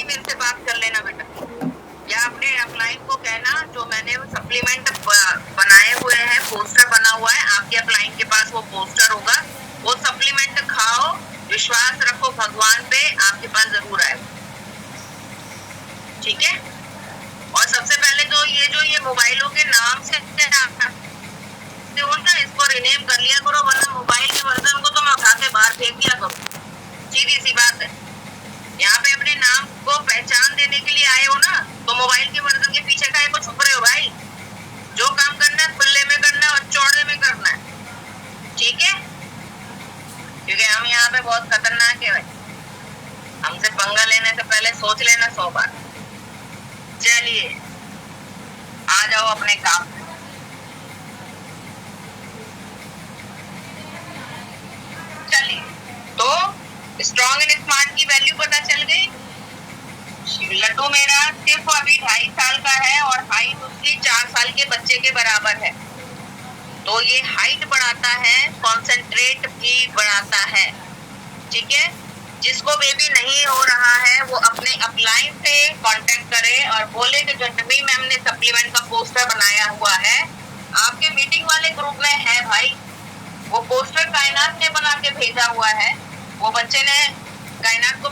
मेरे से बात कर लेना बेटा, या अपने अपलाइन को कहना जो मैंने सप्लीमेंट बनाए हुए हैं, पोस्टर बना हुआ है, आपके अपलाइन के पास वो पोस्टर होगा, वो सप्लीमेंट खाओ, विश्वास रखो भगवान पे, आपके पास जरूर आएगा। ठीक है। और सबसे पहले तो ये मोबाइलों के नाम से ना, इसको रिनेम कर लिया करो, वरना मोबाइल के वर्जन को तो मैं उठा के बाहर फेंक दिया करूँ। सीधी सी बात है। यहाँ पे अपने नाम को पहचान देने के लिए आए हो ना, तो मोबाइल के वर्जन के पीछे काहे को छुप रहे हो भाई? जो काम करना है खुले में करना है और चौड़े में करना है। ठीक है। क्योंकि हम यहाँ पे बहुत खतरनाक है भाई, हमसे पंगा लेने से पहले सोच लेना 100 बार। चलिए आ जाओ अपने काम। चलिए, तो स्ट्रॉन्ग एंड स्मार्ट की वैल्यू पता चल गई। लड्डू मेरा सिर्फ अभी 2.5 साल का है और हाइट उसकी 4 साल के बच्चे के बराबर है। तो ये हाइट बढ़ाता है, कॉन्सेंट्रेट भी बढ़ाता है। ठीक है। जिसको बेबी नहीं हो रहा है वो अपने अपलाइन से कांटेक्ट करे और बोले कि जन्नवी मैम ने सप्लीमेंट का पोस्टर बनाया हुआ है, आपके मीटिंग वाले ग्रुप में है भाई। वो पोस्टर कायनात ने बना के भेजा हुआ है। वो बच्चे ने कायनात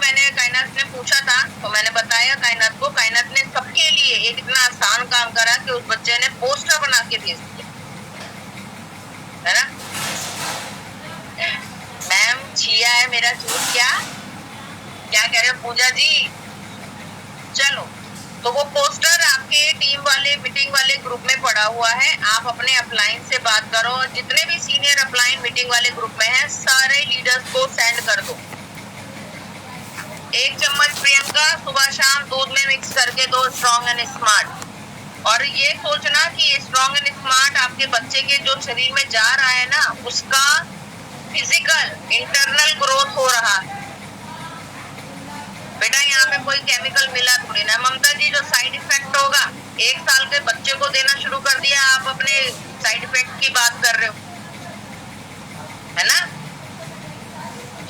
ने पूछा था तो मैंने बताया कायनात को, कायनात ने सबके लिए एक इतना आसान काम करा कि उस बच्चे ने पोस्टर बना के भेज दिया, है ना। मैम छिया है मेरा झूठ, क्या कह रहे हो पूजा जी? चलो, तो वो पोस्टर आपके टीम वाले मीटिंग वाले ग्रुप में पड़ा हुआ है। आप अपने अपलाइन से बात करो, जितने भी सीनियर अपलाइन मीटिंग वाले ग्रुप में हैं सारे लीडर्स को सेंड कर दो। 1 चम्मच प्रियंका सुबह शाम दूध में मिक्स करके दो, स्ट्रॉन्ग एंड स्मार्ट। और ये सोचना कि स्ट्रॉन्ग एंड स्मार्ट आपके बच्चे के जो शरीर में जा रहा है ना, उसका फिजिकल इंटरनल ग्रोथ हो रहा है। बेटा यहाँ पे कोई केमिकल मिला थोड़ी ना ममता जी, जो साइड इफेक्ट होगा। 1 साल के बच्चे को देना शुरू कर दिया, आप अपने साइड इफेक्ट की बात कर रहे हो, है ना।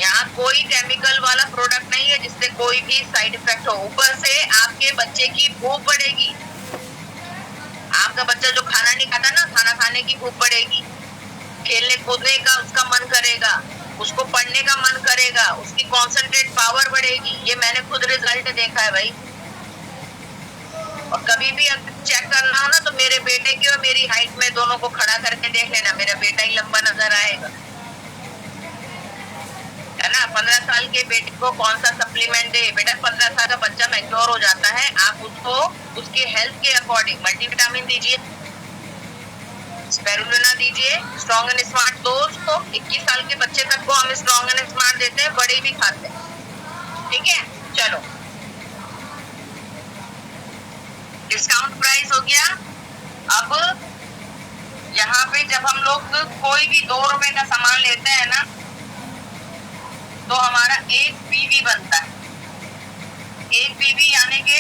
यहाँ कोई केमिकल वाला प्रोडक्ट नहीं है जिससे कोई भी साइड इफेक्ट हो। ऊपर से आपके बच्चे की भूख बढ़ेगी। आपका बच्चा जो खाना नहीं खाता ना, खाना खाने की भूख बढ़ेगी, खेलने कूदने का उसका मन करेगा, उसको पढ़ने का मन करेगा, उसकी कॉन्सेंट्रेट पावर बढ़ेगी। ये मैंने खुद रिजल्ट देखा है भाई। और कभी भी अगर चेक करना हो ना तो मेरे बेटे की और मेरी हाइट में दोनों को खड़ा करके देख लेना, मेरा बेटा ही लंबा नजर आएगा, है ना। 15 साल के बेटे को कौन सा सप्लीमेंट दे? बेटा 15 साल का बच्चा मैच्योर हो जाता है, आप उसको उसके हेल्थ के अकॉर्डिंग मल्टीविटामिन दीजिए, स्पेरुलिना दीजिए, स्ट्रॉन्ग एंड स्मार्ट दो उसको। 21 साल के बच्चे तक को हम स्ट्रॉन्ग एंड स्मार्ट देते हैं, बड़े भी खाते हैं। ठीक है। चलो, डिस्काउंट प्राइस हो गया। अब यहाँ पे जब हम लोग कोई भी 2 रुपए का सामान लेते हैं ना, तो हमारा 1 पीवी बनता है। 1 पीवी यानी कि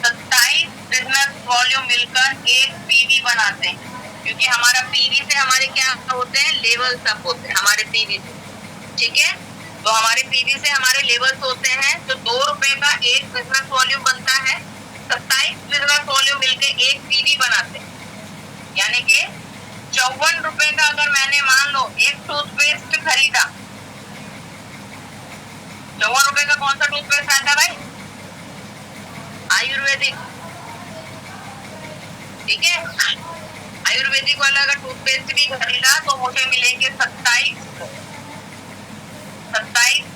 27 बिजनेस वॉल्यूम मिलकर 1 पीवी बनाते हैं। क्योंकि हमारा पीवी से हमारे क्या होते हैं, लेवल्स अप होते हैं हमारे पीवी से। ठीक है। तो हमारे पीवी से हमारे लेवल्स होते हैं। तो 2 रुपए का 1 बिजनेस वॉल्यूम बनता है, 27 बिजनेस वॉल्यूम मिलकर 1 पीवी बनाते हैं। यानी कि 54 रुपए का अगर मैंने मान लो एक टूथपेस्ट खरीदा, 54 रुपए का कौन सा टूथपेस्ट आता भाई? आयुर्वेदिक। ठीक है। आयुर्वेदिक वाला अगर टूथपेस्ट भी खरीदा तो मुझे मिलेंगे 27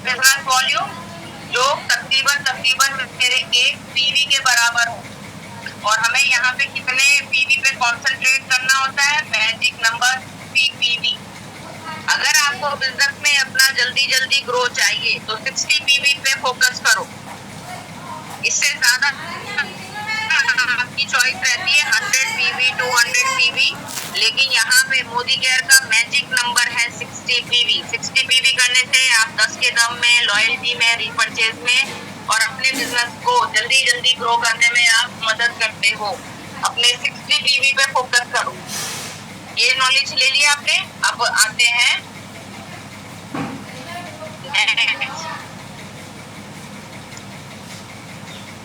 बिजनेस वॉल्यूम, जो तकरीबन मेरे 1 पीवी के बराबर हो। और हमें यहाँ पे कितने पीवी पे कॉन्सेंट्रेट करना होता है? Magic number PV. अगर आपको बिजनेस में अपना जल्दी ग्रो चाहिए तो 60 पीवी पे फोकस करो। इससे ज्यादा आपकी चॉइस रहती है 100 पीवी, 200 पीवी, लेकिन यहाँ पे मोदी केयर का मैजिक नंबर है 60 पीवी। 60 पीवी करने से आप 10 के दम में, लॉयल्टी में, रीपरचेज में और अपने बिजनेस को जल्दी ग्रो करने में आप मदद करते हो। अपने 60 पीवी पे फोकस करो। ये नॉलेज ले लिया आपने। अब आते हैं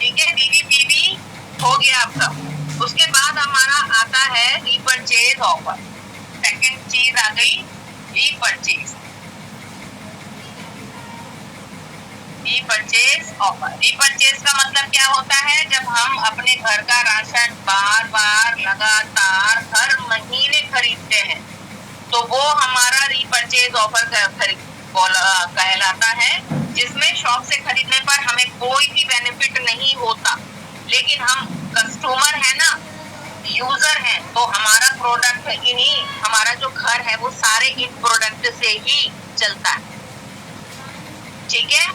ठीक है, बीबीपीबी हो गया आपका। उसके बाद हमारा आता है रीपरचेज ऑफर। सेकंड चीज आ गई रीपरचेज। रीपरचेज ऑफर, रीपरचेज का मतलब क्या होता है? जब हम अपने घर का राशन बार बार लगातार हर महीने खरीदते हैं तो वो हमारा रीपरचेज ऑफर कहलाता है, जिसमें शॉप से खरीदने पर हमें कोई भी बेनिफिट नहीं होता, लेकिन हम कस्टमर है ना, यूजर है, तो हमारा प्रोडक्ट इन्हीं, हमारा जो घर है वो सारे इन प्रोडक्ट से ही चलता है। ठीक है,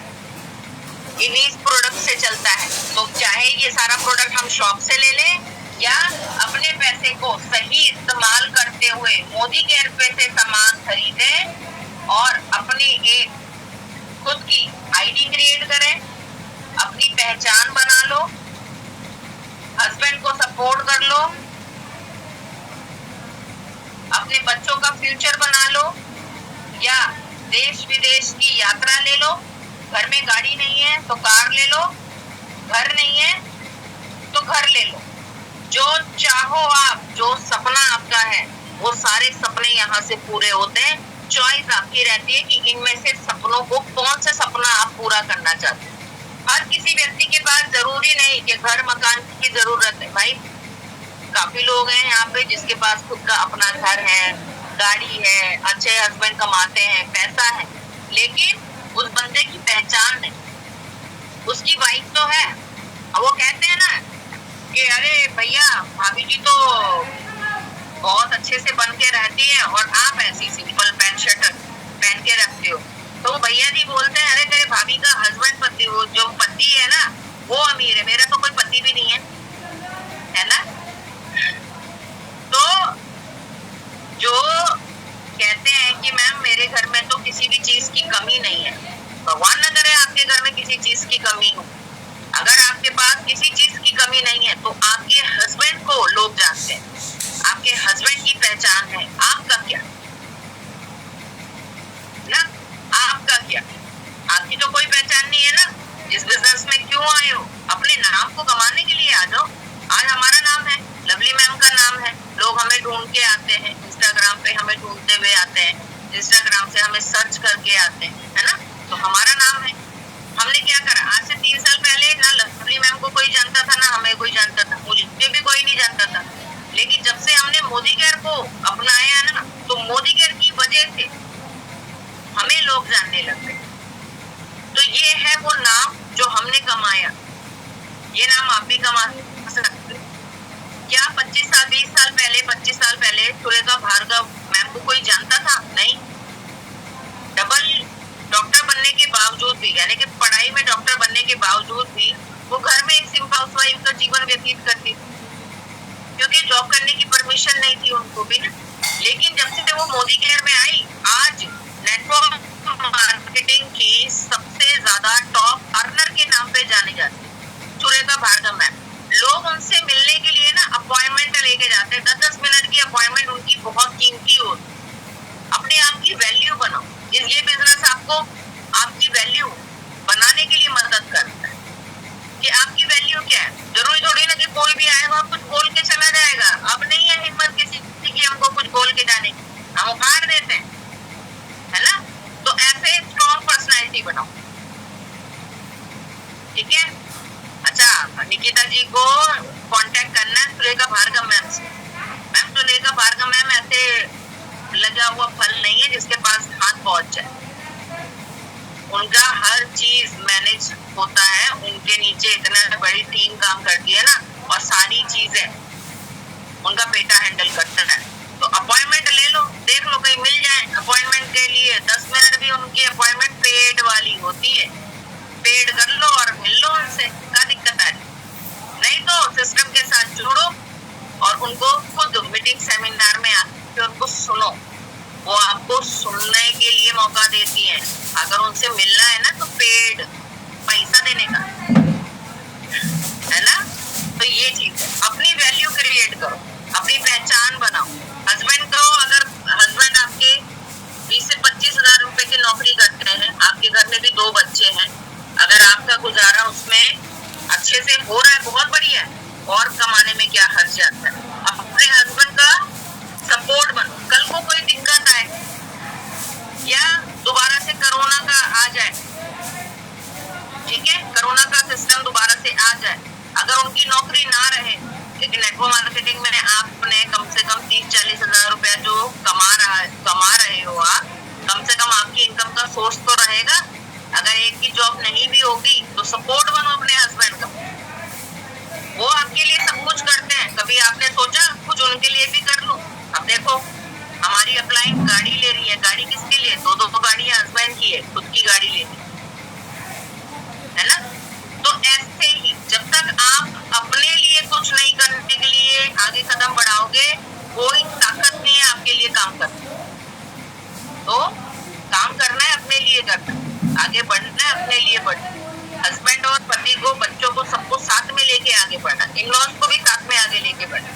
इन्हीं प्रोडक्ट से चलता है। तो चाहे ये सारा प्रोडक्ट हम शॉप से ले लें या अपने पैसे को सही इस्तेमाल करते हुए मोदी केयर पे से सामान खरीदें और अपनी एक खुद की आईडी क्रिएट करें, अपनी पहचान बना लो, हस्बैंड को सपोर्ट कर लो, अपने बच्चों का फ्यूचर बना लो, या देश विदेश की यात्रा ले लो। घर में गाड़ी नहीं है तो कार ले लो, घर नहीं है तो घर ले लो। जो चाहो आप, जो सपना आपका है वो सारे सपने यहाँ से पूरे होते हैं। चॉइस आपकी रहती है कि इनमें से सपनों को कौन सा सपना आप पूरा करना चाहते हैं। हर किसी व्यक्ति के पास जरूरी नहीं कि घर मकान की जरूरत है भाई। काफी लोग हैं यहाँ पे जिसके पास खुद का अपना घर है, गाड़ी है, अच्छे हस्बैंड कमाते हैं, पैसा है, लेकिन उस बंदे की पहचान नहीं। उसकी वाइफ तो है, वो कहते हैं ना कि अरे भैया भाभी जी तो बहुत अच्छे से बन के रहती है और आप ऐसी सिंपल पैंट शर्ट पहन के रखते हो। तो भैया जी बोलते हैं अरे तेरे भाभी का हस्बैंड पति, वो जो पति है ना वो अमीर है, मेरा तो कोई पति भी नहीं है ना। तो जो कहते हैं कि मैम मेरे घर में तो किसी भी चीज की कमी नहीं है, भगवान न करे आपके घर में किसी चीज की कमी हो। अगर आपके पास किसी चीज की कमी नहीं है तो आपके हस्बैंड को लोग जानते हैं, आपके हस्बैंड की पहचान है। आपका क्या ना, आपका क्या? आपकी तो कोई पहचान नहीं है ना। इस बिजनेस में क्यों आए हो? अपने नाम को कमाने के लिए आ जाओ। आज हमारा नाम है, लवली मैम का नाम है, लोग हमें ढूंढ के आते हैं, इंस्टाग्राम पे हमें ढूंढते हुए आते हैं, इंस्टाग्राम से हमें सर्च करके आते हैं, है ना। तो हमारा नाम है। हमने क्या करा, आज से 3 साल पहले ना लवली मैम को कोई जानता था ना हमें कोई जानता था, मुझे भी कोई नहीं जानता था। लेकिन जब से हमने मोदी केयर को अपनाया ना, तो मोदी केयर की वजह से हमें लोग जानने लग गए। तो ये है वो नाम जो हमने कमाया, ये नाम आप भी कमा सकते। क्या 25 साल 20 साल पहले 25 साल पहले सुरेखा भार्गव मैम को कोई जानता था? नहीं। डबल डॉक्टर बनने के बावजूद भी, यानी कि पढ़ाई में डॉक्टर बनने के बावजूद भी वो घर में एक सिंपल हाउसवाइफ का जीवन व्यतीत करती, क्योंकि जॉब करने की परमिशन नहीं थी उनको भी ना। लेकिन जब से वो मोदी केयर में आई, आज नेटवर्क मार्केटिंग की सबसे ज्यादा टॉप अर्नर के नाम पे जानी जाती है सुरेखा भार्गव मैम। लोग उनसे मिलने के लिए ना अपॉइंटमेंट लेके जाते हैं, 10-10 मिनट की अपॉइंटमेंट उनकी बहुत कीमती होती। अपने आप की वैल्यू बनाओ। ये बिजनेस आपको आपकी वैल्यू बनाने के लिए मदद करता है कि आपकी वैल्यू क्या है। जरूरी थोड़ी ना कि कोई भी आएगा कुछ बोल के चला जाएगा। अब नहीं है हिम्मत किसी की हमको कुछ बोल के जाने की, हम उखाड़ देते हैं, है ना। तो ऐसे स्ट्रॉन्ग पर्सनैलिटी बनाओ, ठीक है। अच्छा, निकिता जी को कांटेक्ट करना है सुरेखा भार्गव मैम से। मैम सुरेखा भार्गव मैम ऐसे लगा हुआ फल नहीं है जिसके पास हाथ पहुंच जाए। उनका हर चीज मैनेज होता है, उनके नीचे इतना बड़ी टीम काम करती है ना, और सारी चीजें उनका बेटा हैंडल करता है। तो अपॉइंटमेंट ले लो, देख लो कहीं मिल जाए अपॉइंटमेंट के लिए। 10 मिनट भी उनकी अपॉइंटमेंट पेड वाली होती है, पेड कर लो और मिल लो उनसे, क्या दिक्कत है। नहीं तो सिस्टम के साथ जुड़ो और उनको खुद मीटिंग सेमिनार में आके उनको सुनो, वो आपको सुनने के लिए मौका देती है। अगर उनसे मिलना है ना तो पेड पैसा देने का, है ना। तो ये चीज है, अपनी वैल्यू क्रिएट करो, अपनी पहचान बनाओ। हस्बैंड को, अगर हस्बैंड आपके 20 से 25 हजार रुपए की नौकरी करते हैं, आपके घर में भी 2 बच्चे हैं, अगर आपका गुजारा उसमें अच्छे से हो रहा है बहुत बढ़िया है, और कमाने में क्या हर्ज आता है। अपने हस्बैंड का सपोर्ट बनो। कल को कोई दिक्कत आए या दोबारा से कोरोना का आ जाए, ठीक है, कोरोना का सिस्टम दोबारा से आ जाए, अगर उनकी नौकरी ना रहे, लेकिन नेटवर्क मार्केटिंग में आपने कम से कम 30-40 हजार रुपया जो कमा रहे हो आप, कम से कम आपकी इनकम का सोर्स तो रहेगा। अगर एक की जॉब नहीं भी होगी तो सपोर्ट बनो अपने हस्बैंड का, वो आपके लिए सब कुछ करते हैं। कभी आपने सोचा कुछ उनके लिए भी कर लूं? अब देखो हमारी अपलाइन गाड़ी ले रही है, गाड़ी किसके लिए? दो गाड़ियां हस्बैंड की है, खुद की गाड़ी लेनी है ना। तो ऐसे ही जब तक आप अपने लिए कुछ नहीं करने के लिए आगे कदम बढ़ाओगे, कोई ताकत नहीं है आपके लिए काम करने। तो काम करना है, अपने लिए करना है, आगे बढ़ना है, अपने लिए बढ़ना है। हस्बैंड और पति को, बच्चों को, सबको साथ में लेके आगे बढ़ना, इन-लॉज को भी साथ में आगे लेके बढ़ना।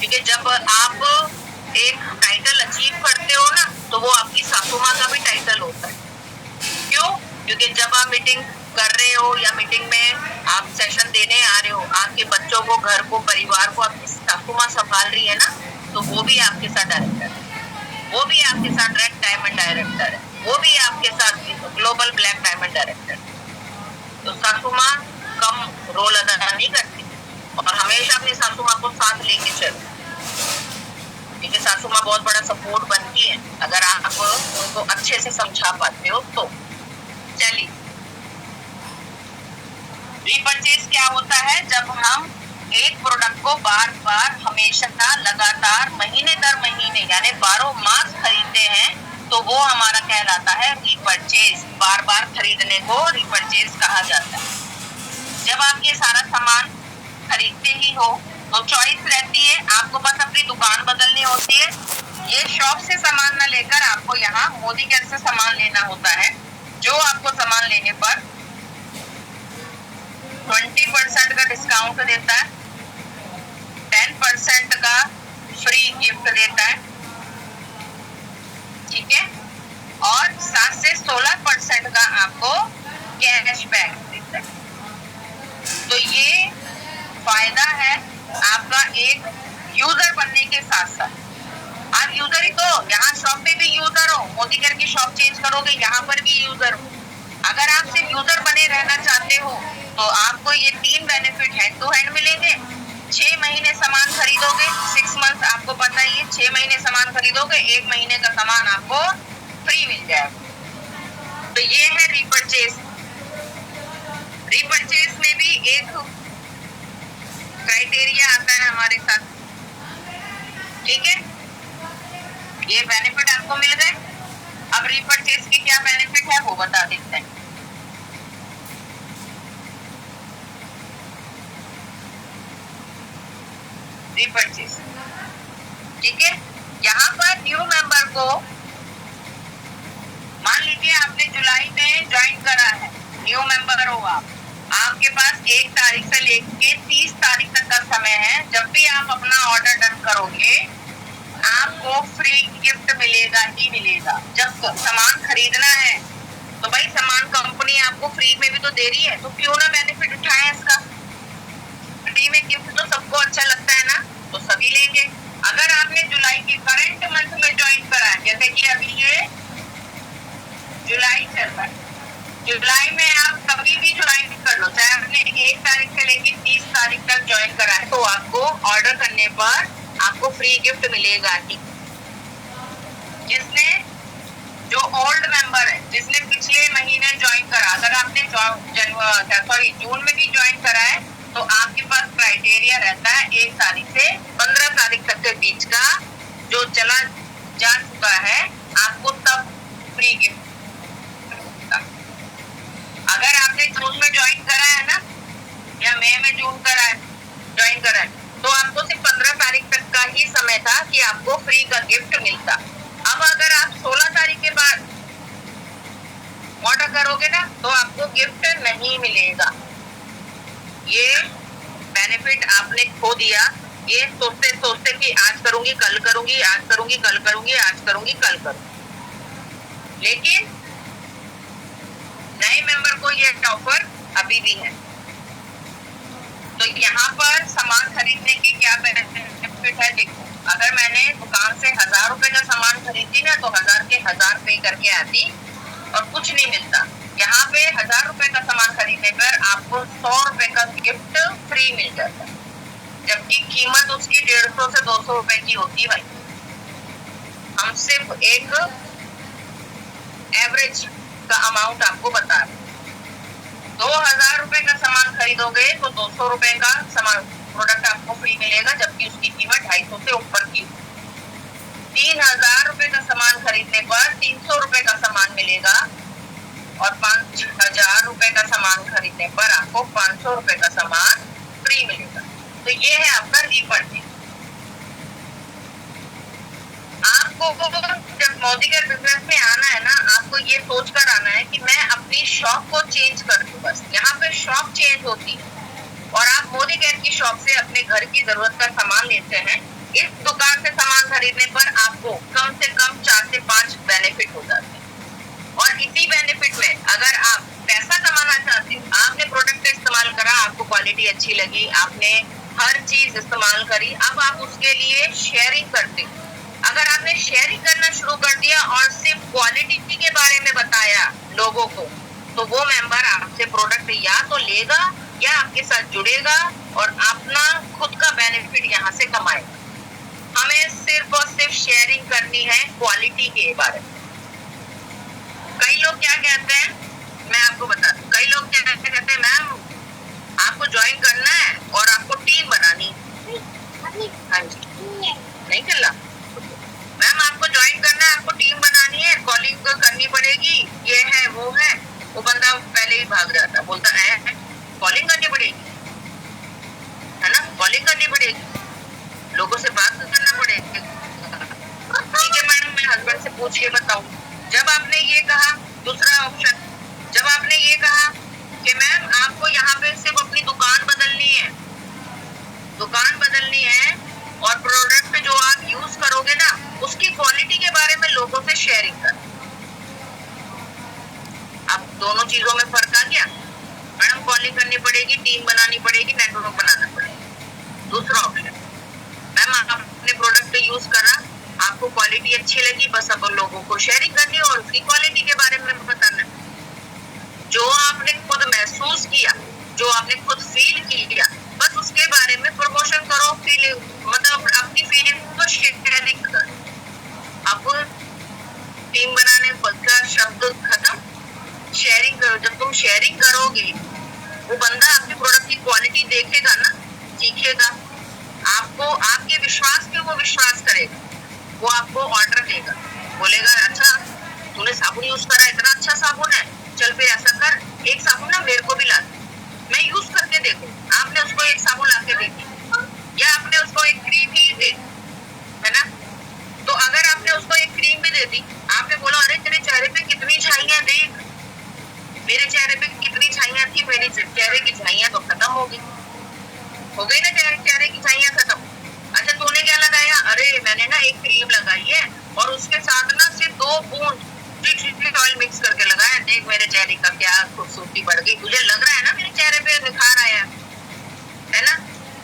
ठीक है, जब आप एक टाइटल अचीव करते हो ना, तो वो आपकी सासू माँ का भी टाइटल होता है। क्यों? क्योंकि जब आप मीटिंग कर रहे हो या मीटिंग में आप सेशन देने आ रहे हो, आपके बच्चों को, घर को, परिवार को आपकी सासू माँ संभाल रही है ना, तो वो भी आपके साथ डायरेक्टर है, वो भी आपके साथ रेड डायमंड डायरेक्टर है, वो भी आपके साथ ग्लोबल ब्लैक डायमंड डायरेक्टर है। तो सासू माँ कम रोल अदा नहीं करती, और हमेशा अपनी सासू माँ को साथ लेके चलो, क्योंकि सासू माँ बहुत बड़ा सपोर्ट बनती है अगर आप उनको अच्छे से समझा पाते हो तो। चलिए, रीपरचेज क्या होता है? जब हम एक प्रोडक्ट को बार बार, हमेशा, लगातार, महीने दर महीने, यानी 12 मास खरीदते हैं, तो वो हमारा कहलाता है रीपरचेज। बार बार खरीदने को रीपरचेज कहा जाता है। जब आप ये सारा सामान खरीदते ही हो तो चॉइस रहती है, आपको बस अपनी दुकान बदलनी होती है। ये शॉप से सामान न लेकर आपको यहाँ मोदी केयर से सामान लेना होता है, जो आपको सामान लेने पर 20% का डिस्काउंट देता है, 10% का फ्री गिफ्ट देता है, ठीक है, और 7 से 16% का आपको कैशबैक देता है। तो ये फायदा है आपका एक यूजर बनने के साथ साथ। आप यूजर ही तो, यहाँ शॉप पे भी यूजर हो, मोदी केयर की शॉप चेंज करोगे यहाँ पर भी यूजर हो। अगर आप सिर्फ यूजर बने रहना चाहते हो तो आपको ये 3 बेनिफिट हैंड टू हैंड मिलेंगे। 6 महीने सामान खरीदोगे, 6 मंथ, आपको पता ही है, 6 महीने सामान खरीदोगे, 1 महीने का सामान आपको फ्री मिल जाएगा। तो ये है रीपरचेज। रीपरचेज में भी एक क्राइटेरिया आता है हमारे साथ, ठीक है। ये बेनिफिट आपको मिल गए। अब रीपरचेज के क्या बेनिफिट है वो बता देते हैं। रीपरचेज, ठीक है, यहाँ पर न्यू मेंबर को, मान लीजिए आपने जुलाई में ज्वाइन करा है, न्यू मेंबर हो आप, आपके पास 1 तारीख से लेके 30 तारीख तक का समय है। जब भी आप अपना ऑर्डर डन करोगे आपको फ्री गिफ्ट मिलेगा ही मिलेगा। जब सामान खरीदना है तो भाई सामान कंपनी आपको फ्री में भी तो दे रही है, तो क्यों ना बेनिफिट उठाएं इसका। फ्री में गिफ्ट तो सबको अच्छा लगता है ना, तो सभी लेंगे। अगर आपने जुलाई के करंट मंथ में ज्वाइन करा है, जैसे कि अभी ये जुलाई चल रहा है, जुलाई में आप कभी भी ज्वाइन कर लो, चाहे आपने 1 तारीख से लेके 30 तारीख तक ज्वाइन करा है, तो आपको ऑर्डर करने पर आपको फ्री गिफ्ट मिलेगा ही। जिसने, जो ओल्ड मेंबर है, जिसने पिछले महीने ज्वाइन करा, अगर आपने जून में भी ज्वाइन करा है, तो आपके पास क्राइटेरिया रहता है 1 तारीख से 15 तारीख तक के बीच का जो चला जा चुका है, आपको तब फ्री गिफ्ट। अगर आपने जून में ज्वाइन करा है ना, या मई में ज्वाइन करा है, तो आपको सिर्फ 15 तारीख तक का ही समय था कि आपको फ्री का गिफ्ट मिलता। अब अगर आप 16 तारीख के बाद ऑर्डर करोगे ना, तो आपको गिफ्ट नहीं मिलेगा। ये बेनिफिट आपने खो दिया, ये सोचते सोचते कि आज करूंगी, कल करूंगी, आज करूंगी, कल करूंगी, आज करूंगी, कल करूंगी। लेकिन नए मेंबर को ये ऑफर अभी भी है। यहाँ पर सामान खरीदने की क्या बेनिफिट है, देखो अगर मैंने दुकान से 1000 रुपए का सामान खरीदी ना, तो 1000 के 1000 पे करके आती और कुछ नहीं मिलता। यहाँ पे 1000 रुपए का सामान खरीदने पर आपको 100 रुपए का गिफ्ट फ्री मिल जाता है, जबकि कीमत उसकी 150 से 200 रुपए की होती है भाई। हम सिर्फ एक एवरेज का अमाउंट आपको बता रहे। 2000 रुपए का सामान खरीदोगे तो 200 रुपए का सामान प्रोडक्ट आपको फ्री मिलेगा, जबकि उसकी कीमत 250 से ऊपर की। 3000 रुपए का सामान खरीदने पर 300 रुपए का सामान मिलेगा, और 5000 रुपए का सामान खरीदने पर आपको 500 रुपए का सामान फ्री मिलेगा। तो ये है आपका रीफंड। आपको जब मोदी के बिजनेस में आना है ना, आपको ये सोच कर आना है कि मैं अपनी शॉप को चेंज कर दूं। बस यहाँ पे शॉप चेंज होती है और आप मोदी केयर की शॉप से अपने घर की जरूरत का सामान लेते हैं। इस दुकान से सामान खरीदने पर आपको कम से कम 4 से 5 बेनिफिट हो जाते हैं। और इसी बेनिफिट में अगर आप पैसा कमाना चाहते हैं, आपने प्रोडक्ट इस्तेमाल करा, आपको क्वालिटी अच्छी लगी, आपने हर चीज इस्तेमाल करी, अब आप उसके लिए शेयरिंग करते हैं। अगर आपने शेयरिंग करना शुरू कर दिया और सिर्फ क्वालिटी के बारे में बताया लोगों को, तो वो मेंबर आपसे प्रोडक्ट या तो लेगा या आपके साथ जुड़ेगा और अपना खुद का बेनिफिट यहाँ से कमाएगा। हमें सिर्फ और सिर्फ शेयरिंग करनी है क्वालिटी के बारे में। कई लोग क्या कहते हैं, मैं आपको बता दूं, कई लोग क्या कहते हैं, मैम आपको ज्वाइन करना है और आपको टीम बनानी। हाँ जी, नहीं चल रहा मैम, आपको ज्वाइन करना है, आपको टीम बनानी है, कॉलिंग करनी पड़ेगी, ये है वो है। वो बंदा पहले ही भाग जाता, बोलता है कॉलिंग करनी पड़ेगी, है ना, कॉलिंग करनी पड़ेगी, लोगों से बात करना पड़ेगी। ठीक है मैडम, मैं हस्बैंड से पूछ के बताऊं। जब आपने ये कहा, दूसरा ऑप्शन, जब आपने ये कहा कि मैम आपको यहाँ पे सिर्फ अपनी दुकान बदलनी है, दुकान बदलनी है और प्रोडक्ट जो आप यूज करोगे ना, उसकी क्वालिटी के बारे में लोगों से शेयरिंग कर। अब दोनों चीजों में फर्क आ गया। मैडम कॉलिंग करनी पड़ेगी, टीम बनानी पड़ेगी, नेटवर्क बनाना पड़ेगा। दूसरा ऑप्शन, मैम आपने प्रोडक्ट यूज करा, आपको क्वालिटी अच्छी लगी, बस अब लोगों को शेयरिंग करनी है और उसकी क्वालिटी के बारे में बताना। जो आपने खुद महसूस किया, जो आपने खुद फील किया, बस उसके बारे में प्रमोशन करो, फीलिंग मतलब अपनी फीलिंग को शेयरिंग करो। अब टीम बनाने का शब्द खत्म, शेयरिंग करो। जब तुम शेयरिंग करोगे, वो बंदा आपके प्रोडक्ट की क्वालिटी देखेगा ना, सीखेगा, आपको आपके विश्वास पे वो विश्वास करेगा, वो आपको ऑर्डर देगा, बोलेगा अच्छा तूने साबुन यूज करा, इतना अच्छा साबुन है, चल फिर ऐसा कर, एक साबुन ना मेरे को भी ला दे, मैं यूज करके देखूं। आपने उसको एक साबुन ला के दे दी या आपने उसको एक क्रीम ही दे दी, है ना, तो अगर आपने उसको एक क्रीम भी दे दी, आपने बोला अरे तेरे चेहरे पे कितनी झाइयां, देख मेरे चेहरे पे कितनी झाइयां थी, मेरे चेहरे की झाइयां तो खत्म हो गई ना, चेहरे की झाइयां खत्म। अच्छा तूने क्या लगाया, अरे मैंने ना एक क्रीम लगाई है और उसके साथ ना सिर्फ 2 बूंद ऑयल मिक्स करके लगाया, देख मेरे चेहरे का क्या खूबसूरती बढ़ गई, तुझे लग रहा है ना मेरे चेहरे पे निखार आया, है ना।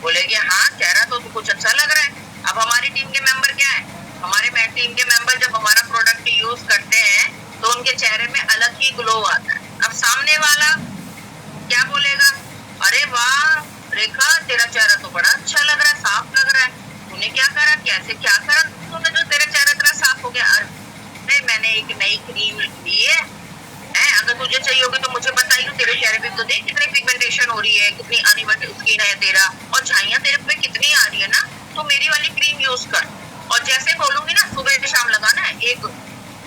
बोलेगी हाँ चेहरा तो कुछ अच्छा लग रहा है। अब हमारी टीम के मेंबर क्या है, हमारे टीम के मेंबर जब हमारा प्रोडक्ट यूज करते हैं तो उनके चेहरे में अलग ही ग्लो आता है। अब सामने वाला क्या बोलेगा, अरे वाह रेखा तेरा चेहरा तो बड़ा अच्छा लग रहा है, साफ लग रहा है, तूने क्या करा, कैसे क्या करा तूने जो तेरा चेहरा इतना साफ हो गया। अरे मैंने एक नई क्रीम ली है, अगर तुझे चाहिए होगी तो मुझे बताइए, तेरे चेहरे पे तो देख कितनी पिगमेंटेशन हो रही है, कितनी अनइवन स्किन है तेरा, और झाइयां तेरे पे कितनी आ रही है ना, तो मेरी वाली क्रीम यूज कर। और जैसे बोलूंगी ना सुबह शाम लगाना है, एक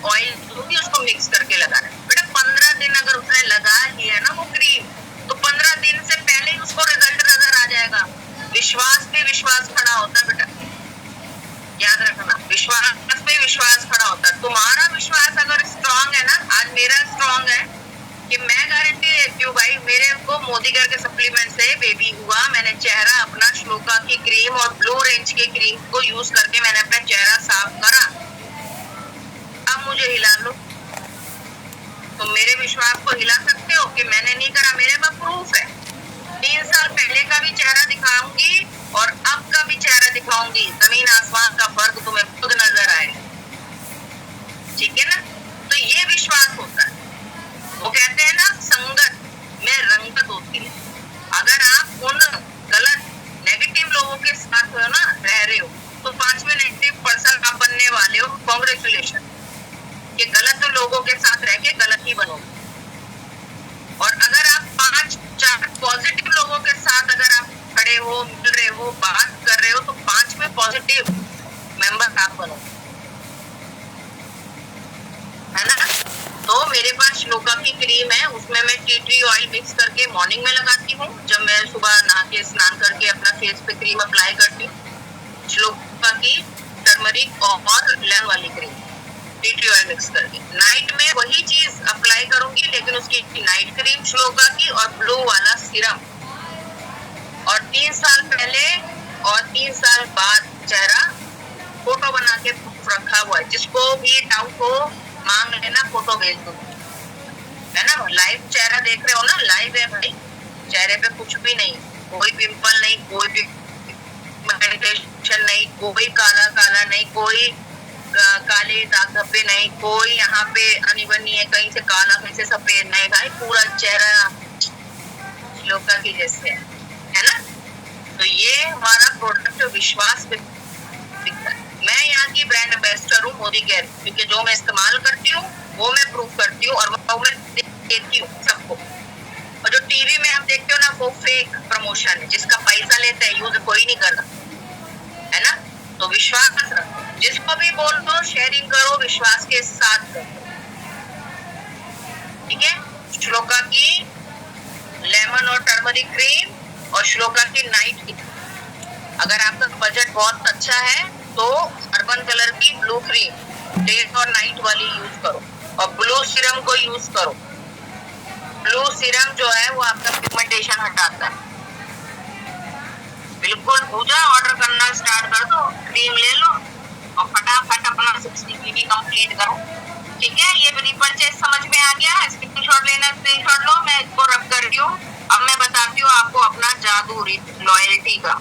ऑयल दूंगी उसको मिक्स करके लगाना है। बेटा 15 दिन अगर उसने लगा लिया ना वो क्रीम, तो 15 दिन से पहले ही उसको रिजल्ट नजर आ जाएगा। विश्वास पे विश्वास खड़ा होता है बेटा, याद रखना, विश्वास पे विश्वास खड़ा होता है। तुम्हारा विश्वास अगर स्ट्रांग है ना, आज मेरा स्ट्रांग है कि मैं गारंटी देती हूँ भाई, मेरे को मोदी केयर के सप्लीमेंट से बेबी हुआ, मैंने चेहरा अपना श्लोका की क्रीम और ब्लू रेंज की क्रीम को यूज करके मैंने अपना चेहरा साफ करा। अब मुझे हिला लो, तुम मेरे विश्वास को हिला सकते हो कि मैंने नहीं करा, मेरे पास प्रूफ है। 3 साल पहले का भी चेहरा दिखाऊंगी और अब का भी चेहरा दिखाऊंगी, जमीन आसमान का फर्क तुम्हें खुद नजर आएगा। ठीक है ना? तो ये विश्वास होता है। वो कहते हैं ना, संगत में रंगत होती है। अगर आप उन गलत नेगेटिव लोगों के साथ हो ना, रह रहे हो, तो 5वें नेगेटिव पर्सन आप बनने वाले हो। कॉन्ग्रेचुलेशन। कि गलत लोगों के साथ रह के गलत ही बनोगे। और अगर आप 5-4 पॉजिटिव लोगों के साथ अगर आप खड़े हो, मिल रहे हो, बात कर रहे हो, तो 5वें पॉजिटिव मेंबर आप बनो, है ना? तो मेरे पास श्लोका की क्रीम है, उसमें मैं टी ट्री ऑयल मिक्स करके मॉर्निंग में लगाती हूँ। जब मैं सुबह नहा के स्नान करके अपना फेस पे क्रीम अप्लाई करती हूँ, श्लोका की टर्मरिक और लेमन वाली cream tea tree oil mix करके। नाइट में वही चीज अप्लाई करूंगी, लेकिन उसकी नाइट क्रीम श्लोका की और ब्लू वाला सीरम। और 3 साल पहले और 3 साल बाद चेहरा फोटो बना के रखा हुआ है। जिसको भी डाउट हो मांग लेना, फोटो भेज दो, है ना? लाइव चेहरा देख रहे हो ना, लाइव है भाई। चेहरे पे कुछ भी नहीं, कोई पिंपल नहीं, कोई पिगमेंटेशन नहीं, कोई काला काला नहीं, कोई काले दाग धब्बे नहीं, कोई यहाँ पे अनइवन नहीं है, कहीं से काला कहीं से सफेद नहीं भाई। पूरा चेहरा श्लोका की जैसे है ना? तो ये हमारा प्रोडक्ट विश्वास पे दिखता है। मैं यहाँ की ब्रांड एम्बेसडर हूँ मोदी केयर, क्योंकि जो मैं इस्तेमाल करती हूँ वो मैं प्रूव करती हूँ और वो मैं देती हूँ सबको। और जो टीवी में आप देखते हो ना, वो फेक प्रमोशन है, जिसका पैसा लेते हैं, यूज कोई नहीं कर रहा, है ना? तो विश्वास रखो, जिसको भी बोल दो शेयरिंग करो, विश्वास के साथ करो। ठीक है? श्लोका की लेमन और टर्मरिक क्रीम और श्लोका की नाइट की। अगर आपका बजट बहुत अच्छा है तो अर्बन कलर की ब्लू क्रीम डे और नाइट वाली यूज करो, और ब्लू सीरम को यूज करो। ब्लू सीरम जो है वो आपका पिगमेंटेशन हटाता है। बिल्कुल पूजा ऑर्डर करना स्टार्ट कर दो, क्रीम ले लो और फटाफट अपना 60 PV कंप्लीट करो। ठीक है? ये रीपरचेज समझ में आ गया? स्क्रीनशॉट लेना, स्क्रीनशॉट लो, मैं इसको रख कर रही हूँ। अब मैं बताती हूँ आपको अपना जादू लॉयल्टी का।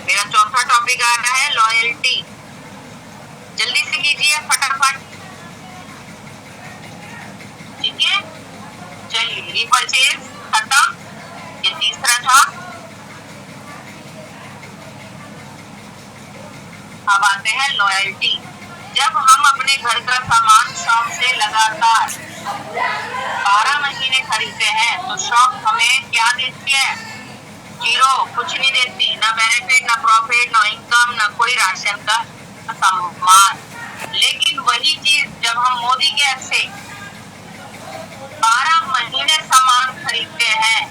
मेरा चौथा टॉपिक आ रहा है लॉयल्टी। जल्दी से कीजिए फटाफट। ठीक है? चलिए, रीपरचेज खत्म, ये तीसरा था। अब आते हैं लॉयल्टी। जब हम अपने घर का सामान शॉप से लगातार 12 महीने खरीदते हैं तो शॉप हमें क्या देती है? 0, कुछ नहीं देती, ना बेनिफिट, ना प्रॉफिट, ना इनकम, ना कोई राशन का सम्मान। लेकिन वही चीज जब हम मोदी केयर से 12 महीने सामान खरीदते हैं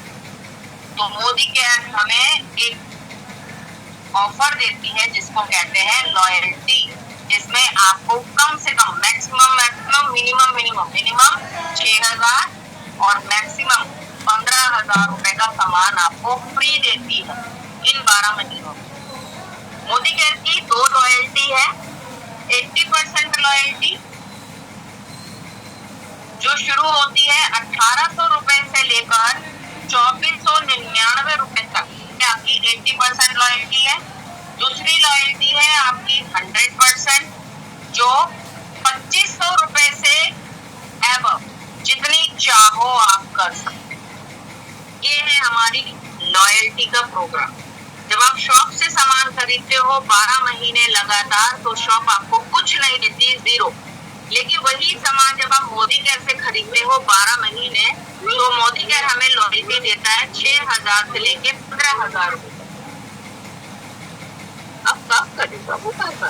तो मोदी केयर हमें एक ऑफर देती है, जिसको कहते हैं लॉयल्टी, जिसमें आपको कम से कम मैक्सिमम मिनिमम 6,000 और मैक्सिमम 15,000 रुपए का सामान आपको फ्री देती है इन 12 महीनों में। मोदी केयर की 2 लॉयल्टी है। 80% लॉयल्टी जो शुरू होती है 1800 रुपए से लेकर 2499 रुपए तक, आपकी 80% लॉयल्टी है। दूसरी लॉयल्टी है आपकी 100%, जो 2500 रुपए से एबव जितनी चाहो आप कर सकते। ये है हमारी लॉयल्टी का प्रोग्राम। जब आप शॉप से सामान खरीदते हो 12 महीने लगातार, तो शॉप आपको कुछ नहीं देती, 0। लेकिन वही सामान जब आप मोदी केयर से खरीदते हो 12 महीने, तो मोदी केयर हमें लॉयल्टी देता है 6,000 से लेके 15,000 रुपए। अब कब करेगा वो पैसा?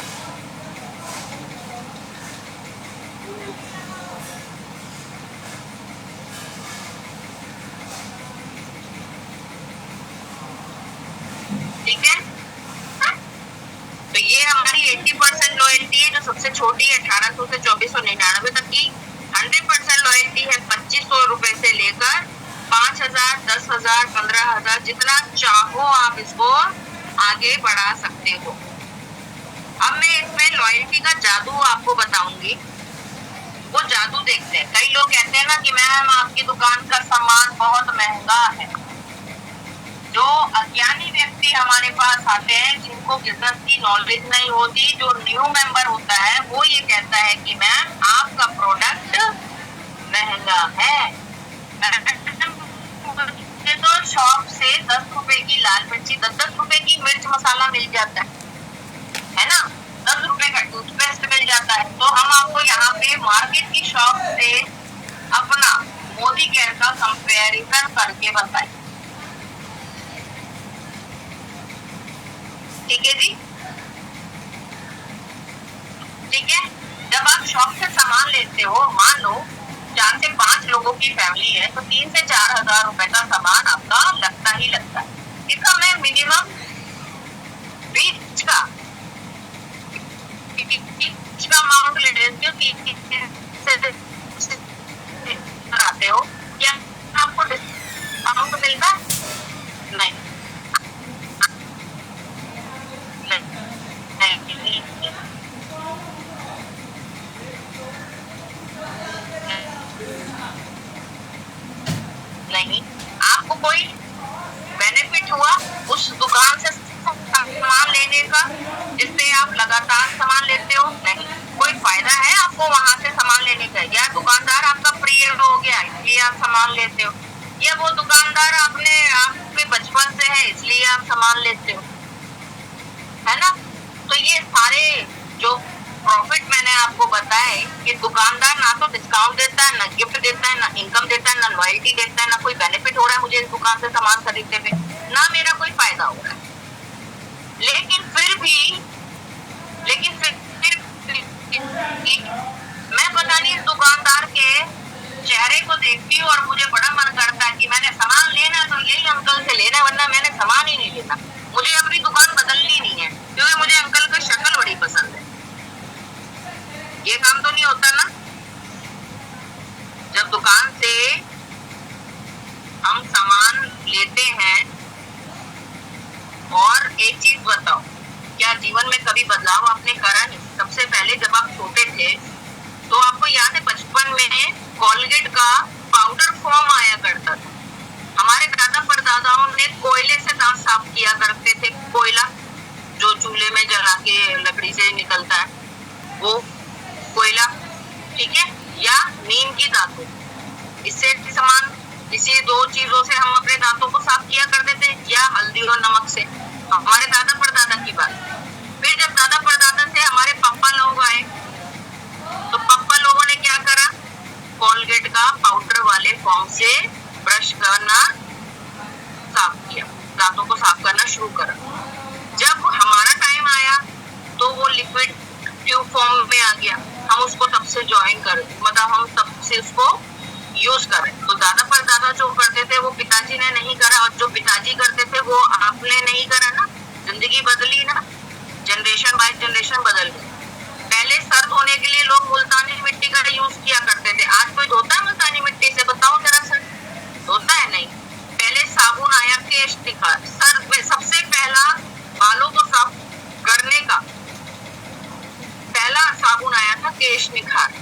ठीक है? तो ये हमारी 80% लॉयल्टी है, जो सबसे छोटी है 1800 से 2499 तक की। 100% लॉयल्टी है 2500 रुपए से लेकर 5,000, 10,000, 15,000, जितना चाहो आप इसको आगे बढ़ा सकते हो। अब मैं इसमें लॉयल्टी का जादू आपको बताऊंगी। वो जादू देखते हैं। कई लोग कहते हैं ना कि मैम आपकी दुकान का सामान बहुत महंगा है, जो अज्ञानी व्यक्ति हमारे पास आते हैं, जिनको बिजनेस की नॉलेज नहीं होती, जो न्यू मेंबर होता है, वो ये कहता है कि मैम आपका प्रोडक्ट महंगा है। तो शॉप से 10 रुपए की लाल मिर्ची, 10 रुपए की मिर्च मसाला मिल जाता है ना, 10 रुपए का टूथपेस्ट मिल जाता है। तो हम आपको यहाँ पे मार्केट की शॉप से अपना मोदी केयर का कंपैरिजन करके बताएं। ठीक है जी, ठीक है। जब आप शॉप से सामान लेते हो, मान लो 4 से 5 लोगों की फैमिली है, तो 3 से 4 हजार रुपए का सामान आपका लगता ही लगता है। इसका मैं मिनिमम बीच का अमाउंट ले लेती हूँ। आते हो क्या आपको डिस्काउंट मिलता है? नहीं, नहीं, आपको कोई बेनिफिट हुआ उस दुकान से सामान लेने का जिससे आप लगातार सामान लेते हो? नहीं, कोई फायदा है आपको वहां से सामान लेने का? या दुकानदार आपका प्रिय हो गया इसलिए आप सामान लेते हो, या वो दुकानदार आपके बचपन से है इसलिए आप सामान लेते हो, है ना? तो ये सारे जो प्रॉफिट मैंने आपको बताया कि दुकानदार ना तो डिस्काउंट देता है, ना गिफ्ट देता है, ना इनकम देता है, ना लॉयल्टी देता है, ना कोई बेनिफिट हो रहा है मुझे इस दुकान से सामान खरीदने पे, ना मेरा कोई फायदा हो रहा है। लेकिन फिर भी मैं पता नहीं इस दुकानदार के चेहरे को देखती हूँ और मुझे बड़ा मन करता है कि मैंने सामान लेना तो यही अंकल से लेना, वरना मैंने सामान ही नहीं लेना। मुझे अपनी दुकान बदलनी नहीं है क्योंकि मुझे अंकल की शक्ल बड़ी पसंद है। ये काम तो नहीं होता ना। जब दुकान से हम सामान लेते हैं, और एक चीज बताओ, क्या जीवन में कभी बदलाव आपने करा नहीं? सबसे पहले जब आप छोटे थे तो आपको याद है बचपन में कोलगेट का पाउडर फॉर्म आया करता था। हमारे दादा परदादाओं ने कोयले से दांत साफ किया करते थे। कोयला जो चूल्हे में जला के लकड़ी से निकलता है वो कोयला, ठीक है, या नीम की दातुन, इससे समान, इसी 2 चीजों से हम अपने दांतों को साफ किया करते थे, या हल्दी और नमक से। हमारे दादा परदादा की बात। फिर जब दादा परदादा से हमारे पापा लोग आए तो पापा लोगों ने क्या करा? कोलगेट का पाउडर वाले फॉर्म से ब्रश करना साफ किया, दांतों को साफ करना शुरू करा। जब हमारा टाइम आया तो वो लिक्विड ट्यूब फॉर्म में आ गया, हम उसको तब से ज्वाइन कर, मतलब हम तब से उसको यूज करें। तो दादा परदादा जो करते थे वो पिताजी ने नहीं करा, और जो पिताजी करते थे वो आपने नहीं करा ना। जिंदगी बदली ना, जनरेशन बाय जनरेशन बदल गई। पहले सर धोने के लिए लोग मुल्तानी मिट्टी का यूज किया करते थे। आज कोई धोता है मुल्तानी मिट्टी से? बताओ जरा सर, धोता है? नहीं। पहले साबुन आया केश निखार, सर में सबसे पहला बालों को साफ करने का पहला साबुन आया था केश निखार,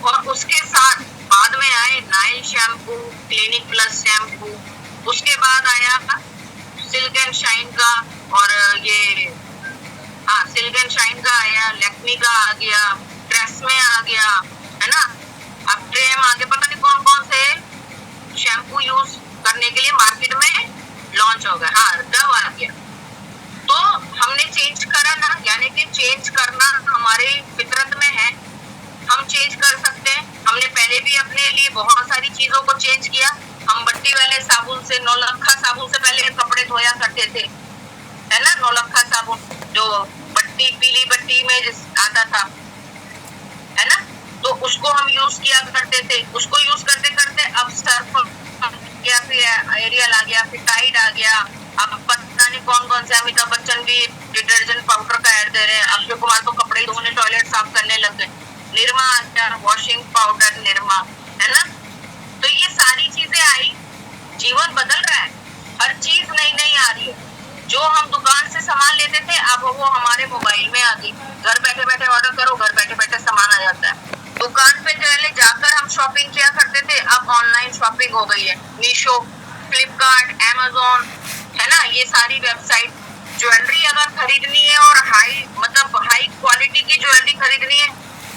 और उसके साथ बाद में आए Nile shampoo, clinic plus shampoo, उसके बाद आया सिल्क एंड शाइन का, और ये सिल्क एंड शाइन का आया, लैक्मी का आ गया, ट्रेसमे आ गया, है ना, अब ट्रेम आ गया, पता नहीं कौन कौन से शैम्पू यूज करने के लिए मार्केट में लॉन्च हो गया। डव आ गया। तो हमने चेंज करा ना, यानी कि चेंज करना हमारे फितरत में है, हम चेंज कर सकते हैं। हमने पहले भी अपने लिए बहुत सारी चीजों को चेंज किया। हम बट्टी वाले साबुन से, नौलखा साबुन से पहले कपड़े धोया करते थे, है ना, नौलखा साबुन जो बट्टी, पीली बट्टी में आता था, है ना, तो उसको हम यूज किया करते थे। उसको यूज करते करते अब सर्फ या फिर एरियल आ गया, फिर टाइड आ गया, अब पता नहीं कौन कौन से, अमिताभ बच्चन भी डिटर्जेंट पाउडर का ऐड दे रहे हैं, अक्षय कुमार तो कपड़े धोने, टॉयलेट साफ करने लग गए, निरमा आ गया, वॉशिंग पाउडर निरमा, है ना। तो ये सारी चीजें आई, जीवन बदल रहा है, हर चीज नई नई आ रही है। जो हम दुकान से सामान लेते थे अब वो हमारे मोबाइल में आ गई। घर बैठे बैठे ऑर्डर करो, घर बैठे बैठे सामान आ जाता है। दुकान पे पहले जाकर हम शॉपिंग किया करते थे, अब ऑनलाइन शॉपिंग हो गई है। मीशो, फ्लिपकार्ट, अमेजोन, है ना, ये सारी वेबसाइट। ज्वेलरी अगर खरीदनी है और हाई क्वालिटी की ज्वेलरी खरीदनी है,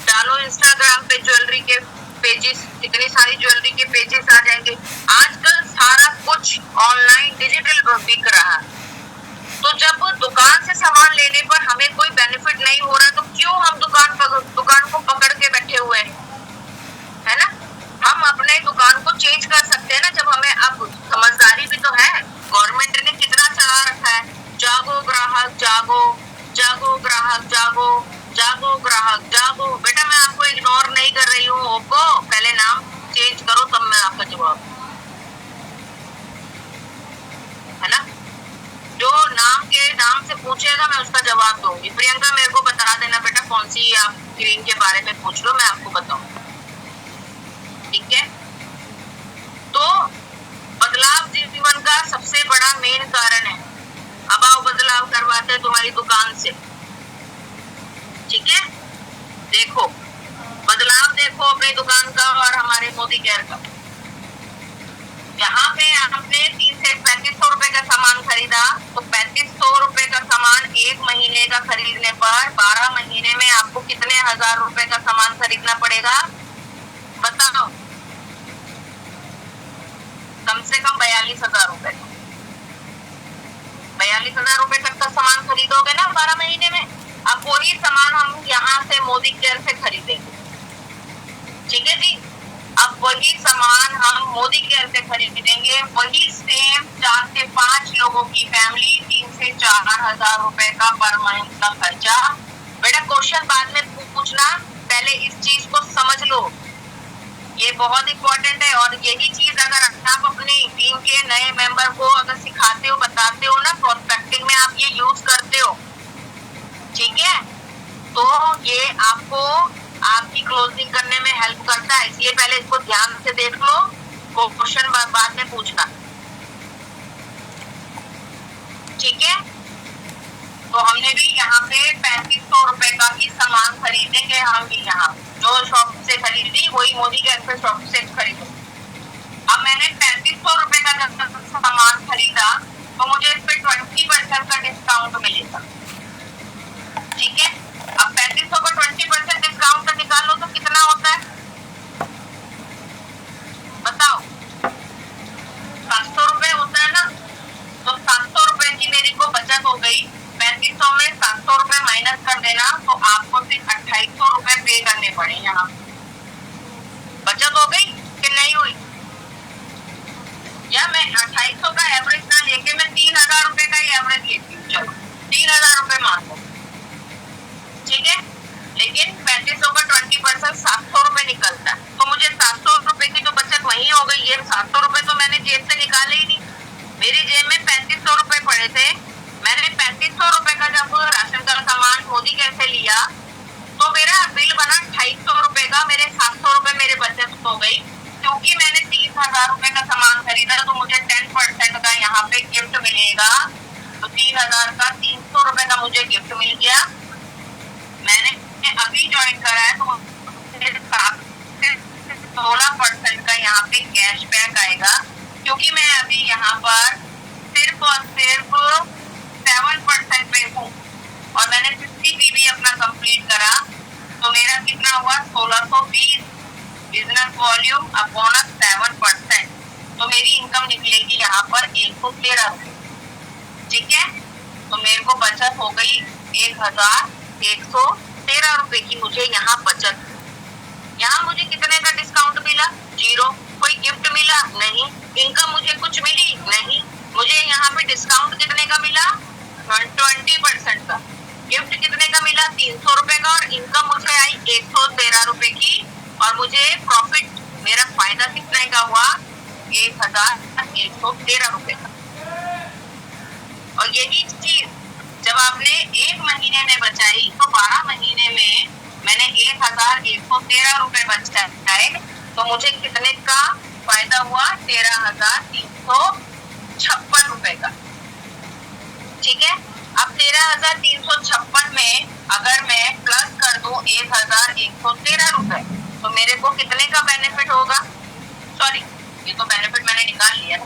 डालो इंस्टाग्राम पे ज्वेलरी के पेजेस, इतनी सारी ज्वेलरी के पेजेस आ जाएंगे। आजकल सारा कुछ ऑनलाइन डिजिटल बिक रहा है। तो जब दुकान से सामान लेने पर हमें कोई बेनिफिट नहीं हो रहा, तो क्यों हम दुकान को पकड़ के बैठे हुए हैं, है ना। हम अपने दुकान को चेंज कर सकते हैं ना, जब हमें अब समझदारी भी तो है। गवर्नमेंट ने कितना चला रखा है, जागो ग्राहक जागो, जागो ग्राहक जागो, जागो ग्राहक जागो। बेटा मैं आपको इग्नोर नहीं कर रही हूँ, ओको पहले नाम चेंज करो तब मैं आपका जवाब, है ना। जो नाम से पूछेगा मैं उसका जवाब दूंगी। प्रियंका मेरे को बता देना बेटा कौन सी आप क्रीम के बारे में पूछ लो, मैं आपको बताऊंगी, ठीक है। तो बदलाव जीवन का सबसे बड़ा मेन कारण है। अब आओ बदलाव करवाते हैं तुम्हारी दुकान से, ठीक है। देखो बदलाव देखो अपनी दुकान का और हमारे मोदी केयर का। यहाँ पे आपने 3 से 3500 रुपए का सामान खरीदा, तो 3500 रुपए का सामान 1 महीने का खरीदने पर 12 महीने में आपको कितने हजार रुपए का सामान खरीदना पड़ेगा बताओ। कम से कम 42,000 रुपए, 42,000 रुपए तक का सामान खरीदोगे ना 12 महीने में। अब वही सामान हम यहाँ से मोदी केयर से खरीदेंगे, ठीक है जी। अब वही सामान हम मोदी केयर से खरीदेंगे, वही सेम 4 से 5 लोगों की फैमिली, 3 से 4 हजार रुपए का पर मंथ का खर्चा। बेटा क्वेश्चन बाद में पूछना, पहले इस चीज को समझ लो, ये बहुत इंपॉर्टेंट है। और यही चीज अगर आप अपनी टीम के नए मेंबर को अगर सिखाते हो, बताते हो ना, प्रोस्पेक्टिंग में आप ये यूज करते हो, ठीक है, तो ये आपको आपकी क्लोजिंग करने में हेल्प करता है। इसलिए पहले इसको ध्यान से देख लो, क्वेश्चन बाद में पूछना, ठीक है। तो हमने भी यहाँ पे 3500 रुपए का ही सामान खरीदेंगे। हम भी यहाँ जो शॉप से खरीदी वही मोदी केयर शॉप से खरीदो। अब मैंने 3500 रुपए का जब सामान खरीदा तो मुझे इस पे 20% का डिस्काउंट मिलेगा, ठीक है। अब 3500 का 20% डिस्काउंट निकालो तो कितना होता है बताओ। 700 रुपए होता है ना। तो 700 रुपए की मेरी को बचत हो गई। 3500 में 700 रुपए माइनस कर देना तो आपको सिर्फ 2800 रुपए पे करने पड़े। यहाँ बचत हो गई कि नहीं हुई? या मैं 2800 का एवरेज ना लेके मैं 3000 रुपए का ही एवरेज लेती हूँ, चलो 3000 रुपए मान लो, ठीक है। लेकिन 3500 का 20% 700 रुपए निकलता है, तो मुझे 700 रुपए की तो बचत वही हो गई है। 700 रुपए तो मैंने जेब से निकाले ही नहीं, मेरी जेब में 3500 रुपए पड़े थे। मैंने 3500 रुपए का जब राशन का सामान मोदी केयर से लिया तो मेरा बिल बना 2800 रुपए का, मेरे 700 रुपए मेरे बचत हो गई। क्योंकि मैंने 30,000 रुपए का सामान खरीदा तो मुझे 10% का यहाँ पे गिफ्ट मिलेगा, तो 3000 का 300 रुपए का मुझे गिफ्ट मिल गया। मैंने अभी ज्वाइन करा है तो 16% का यहाँ पे कैशबैक आएगा, क्योंकि मैं अभी यहाँ पर सिर्फ और सिर्फ 7% पे हूँ और मैंने 60 PB अपना कंप्लीट करा, तो मेरा कितना हुआ 1620 बिजनेस वॉल्यूम अपॉन 7%, तो मेरी इनकम निकलेगी यहाँ पर 113 रुपए, ठीक है। तो मेरे को बचत हो गई 1113 रुपए की मुझे यहाँ बचत। यहाँ मुझे कितने का डिस्काउंट मिला? 0। कोई गिफ्ट मिला? नहीं। इनकम मुझे कुछ मिली? नहीं। मुझे यहाँ पे डिस्काउंट कितने का मिला? 20% का। गिफ्ट कितने का मिला? 300 रुपए का। और इनकम मुझे आई 113 रुपए की, और मुझे प्रॉफिट मेरा फायदा कितने का हुआ? 1113 रुपए का। और यही चीज जब आपने 1 महीने में बचाई तो 12 महीने में मैंने 1113 रुपए बचाए, तो मुझे कितने का फायदा हुआ? 13,356 रुपए का, ठीक है। अब 13,356 में अगर मैं प्लस कर दूं 1,113 रुपए, तो मेरे को कितने का बेनिफिट होगा? सॉरी, ये तो बेनिफिट मैंने निकाल लिया,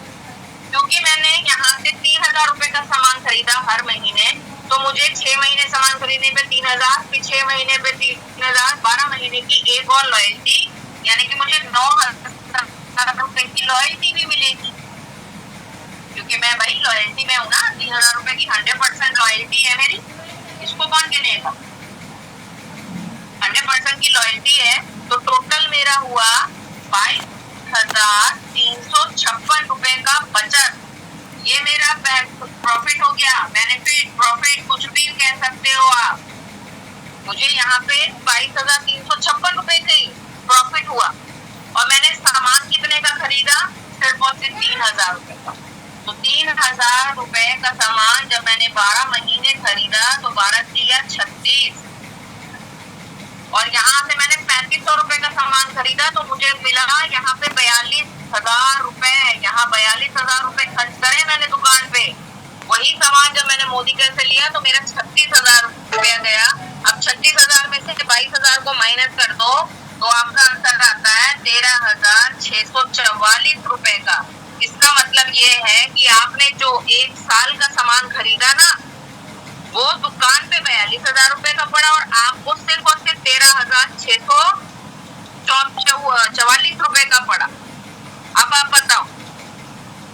3000 रुपए का सामान खरीदा हर महीने, तो मुझे 6 महीने सामान खरीदने पे 3000, फिर 6 महीने पे 3000, 12 महीने की एक और लॉयल्टी, यानी कि मुझे 9000 रुपए की लॉयल्टी भी मिलेगी, क्योंकि मैं भाई लॉयल्टी में हूँ ना। 3000 रुपए की 100% लॉयल्टी है मेरी, इसको कौन गिनेगा? 100% की लॉयल्टी है, तो टोटल मेरा हुआ 22,356 रुपए का बचत। ये मेरा प्रॉफिट हो गया, बेनिफिट, प्रॉफिट, कुछ भी कह सकते हो आप। मुझे यहाँ पे 22,356 रुपए की प्रॉफिट हुआ, और मैंने सामान कितने का खरीदा? सिर्फ और सिर्फ 3,000 रुपए का। तो 3,000 रुपए का सामान जब मैंने 12 महीने खरीदा, तो 12 किया 36, और यहाँ से मैंने 3500 रुपए का सामान खरीदा, तो मुझे मिला यहाँ पे 42,000 रुपए। यहाँ 42,000 रुपए खर्च करे मैंने दुकान पे। वही सामान जब मैंने मोदी केयर से लिया तो मेरा 36,000 रुपया गया। अब 36,000 में से 22,000 को माइनस कर दो, तो आपका आंसर आता है 13,644 रुपए का। इसका मतलब ये है कि आपने जो 1 साल का सामान खरीदा ना, वो दुकान पे 42,000 रुपए का पड़ा, और आपको सिर्फ और सिर्फ 13,644 रुपए का पड़ा। अब आप बताओ,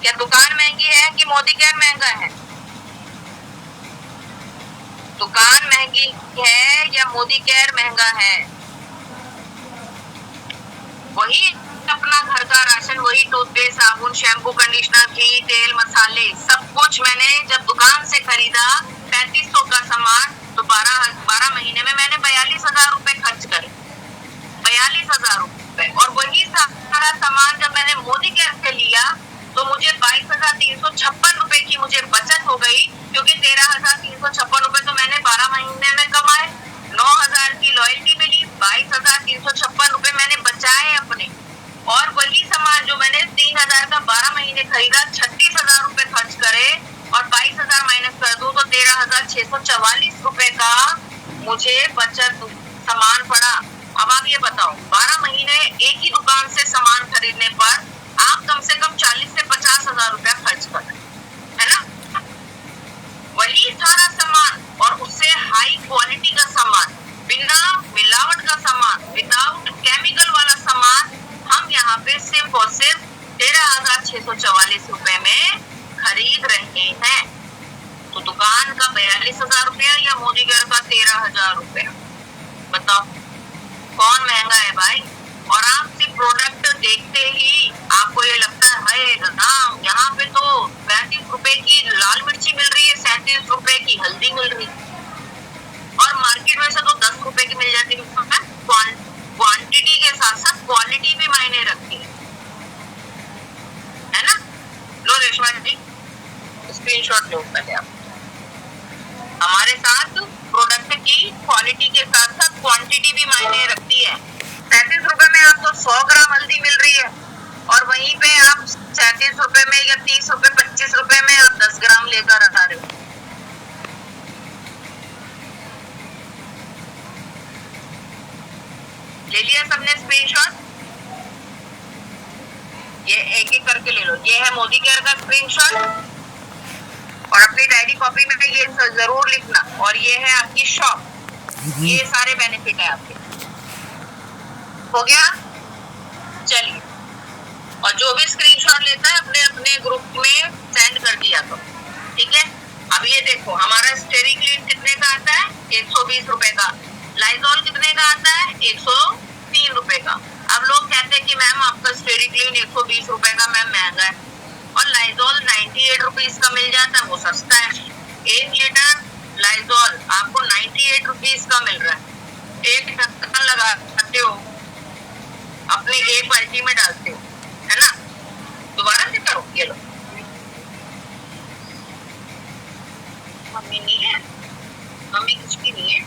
क्या दुकान महंगी है कि मोदी केयर महंगा है? दुकान महंगी है या मोदी केयर महंगा है? वही अपना घर का राशन, वही टूथपेस्ट, साबुन, शैम्पू, कंडीशनर, घी, तेल, मसाले, सब कुछ मैंने जब दुकान से खरीदा 3500 का सामान, तो 12 महीने में मैंने 42,000 रुपए खर्च करे। 42,000 रुपए। और वही सारा सामान जब मैंने मोदी केयर से लिया, तो मुझे 22,356 रुपए की मुझे बचत हो गई, क्योंकि 13,356 रुपए तो मैंने 12 महीने में कमाए। 9,000 की लॉयल्टी मिली, 22,356 रुपए मैंने बचाए अपने। और वही सामान जो मैंने 3,000 का 12 महीने खरीदा, 36,000 रुपए खर्च करे, और 22,000 माइनस कर दूं तो 13,644 रुपए का मुझे बचत सामान पड़ा। अब आप ये बताओ, 12 महीने एक ही दुकान से सामान खरीदने पर आप कम से कम 40 से 50,000 रुपया खर्च कर रहे है ना? वही सारा सामान और उससे हाई क्वालिटी का सामान, बिना मिलावट का सामान, विदाउट केमिकल वाला सामान हम यहाँ पे सिर्फ और सिर्फ 13,644 रुपए में खरीद रहे हैं। तो दुकान का 42,000 रुपया या मोदी केयर का 13,000 रुपया, बताओ कौन महंगा है भाई? और आप सिर्फ प्रोडक्ट देखते ही आपको ये लगता है दाम, यहाँ पे तो 35 रुपए की लाल मिर्ची मिल रही है, 37 रुपए की हल्दी मिल रही है, और मार्केट में से तो 10 रुपए की मिल जाती है। क्वांटिटी के साथ साथ क्वालिटी भी मायने रखती है ना? लो रेशमा जी, स्क्रीनशॉट लो पहले आप। हमारे साथ प्रोडक्ट की क्वालिटी के साथ साथ क्वांटिटी भी मायने रखती है। 37 रुपए में आपको 100 ग्राम हल्दी मिल रही है, और वहीं पे आप 37 रुपए में या 30 रुपए 25 रुपए में आप 10 ग्राम लेकर आ रहे हो। ले लिया सबने स्क्रीनशॉट? ये एक एक करके ले लो। ये है मोदी केयर का स्क्रीनशॉट, और अपनी डायरी कॉपी में ये जरूर लिखना। और ये है आपकी शॉप, ये सारे बेनिफिट है आपके। हो गया? चलिए, और जो भी स्क्रीनशॉट लेता है अपने अपने ग्रुप में सेंड कर दिया तो ठीक है। अब ये देखो, हमारा स्टेरिक्लीन कितने का आता है? 120 रुपए का। लाइजॉल कितने का आता है? 103 रुपए का। अब लोग कहते हैं कि मैम आपका स्टेरिक्लीन 120 रुपए का मैम महंगा है, और लाइजॉल 98 रुपीज का मिल जाता है, वो सस्ता है। 1 लीटर लाइजॉल आपको 98 रुपीज का मिल रहा है। एक ढक्कन लगाते हो, अपने एक बाल्टी में डालते हो, है ना? दोबारा से करो, ये लो। मम्मी नहीं है, मम्मी कुछ भी नहीं है।